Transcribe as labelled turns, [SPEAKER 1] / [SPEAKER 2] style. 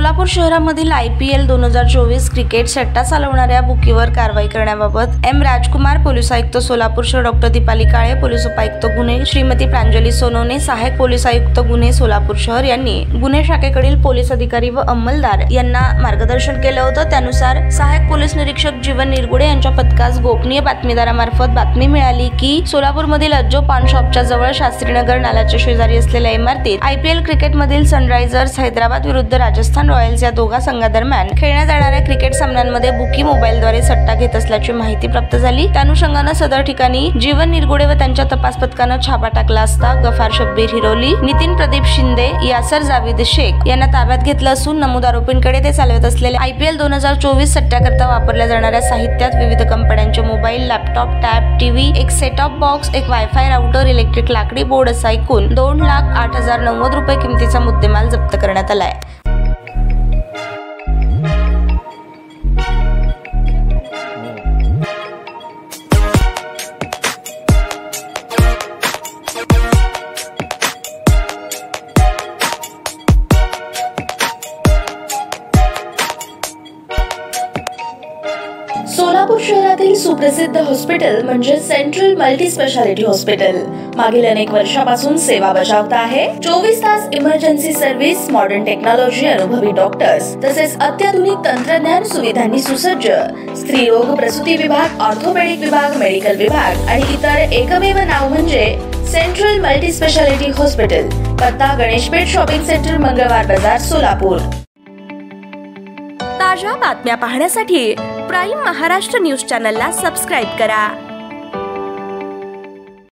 [SPEAKER 1] सोलापूर शहरामधील IPL 2024 cricket सट्टा चालवणाऱ्या बुकीवर कारवाई करण्याबाबत एम राजकुमार, पोलीस आयुक्त सोलापूर शहर डॉ. दीपाली काळे, पोलीस उपायुक्त गुन्हे श्रीमती प्रांजली सोनवणे, सहाय्यक पोलीस आयुक्त गुन्हे सोलापूर शहर यांनी गुन्हे शाखेकडील पोलीस अधिकारी व अंमलदार यांना मार्गदर्शन केलं होतं। त्यानुसार सहाय्यक पोलीस निरीक्षक जीवन निरगुडे यांच्या पथकास गोपनीय बातमीदारामार्फत बातमी मिळाली की सोलापूरमधील अज्जो पान शॉपच्या जवळ शास्त्रीनगर नाल्याच्या शेजारी असलेल्या इमारतीत IPL क्रिकेटमधील सनरायझर्स हैदराबाद विरुद्ध राजस्थान रॉयल्स या दोघा संघादरम्यान खेळण्यात येणाऱ्या क्रिकेट सामन्यांमध्ये बुकी मोबाईलद्वारे सट्टा घेत असल्याची माहिती प्राप्त झाली। त्यानुषंगाने सदर ठिकाणी जीवन निरगुडे व त्यांच्या तपास पथकाने छापा टाकला असता गफार शब्बीर हिरोली, नितीन प्रदीप शिंदे, यासर जावेद शेख यांना ताब्यात घेतलं असून नमूद आरोपींकडे ते चालवत असलेले IPL 2024 सट्ट्याकरता वापरल्या जाणाऱ्या साहित्यात विविध कंपन्यांचे मोबाईल, लॅपटॉप, टॅब, टीव्ही, एक सेट टॉप बॉक्स, एक वायफाय राउटर, इलेक्ट्रिक लाकडी बोर्ड असा एकूण 2,08,090 रुपये किमतीचा मुद्देमाल जप्त करण्यात आलाय।
[SPEAKER 2] सोलापूर शहरातील सुप्रसिद्ध हॉस्पिटल म्हणजे सेंट्रल मल्टी स्पेशालिटी हॉस्पिटल मागील अनेक वर्षापासून सेवा बजावत आहे। 24 तास इमर्जन्सी सर्व्हिस, मॉडर्न टेक्नॉलॉजी, अनुभवी डॉक्टर्स तसेच अत्याधुनिक तंत्रज्ञान सुविधांनी सुसज्ज स्त्रीरोग प्रसूती विभाग, ऑर्थोपेडिक विभाग, मेडिकल विभाग आणि इतर एकमेव नाव म्हणजे सेंट्रल मल्टी स्पेशालिटी हॉस्पिटल। पत्ता गणेशपेठ शॉपिंग सेंटर, मंगळवार बाजार, सोलापूर।
[SPEAKER 3] ताज्या बातम्या पाहण्यासाठी प्राईम महाराष्ट्र न्यूज चॅनलला सबस्क्राईब करा।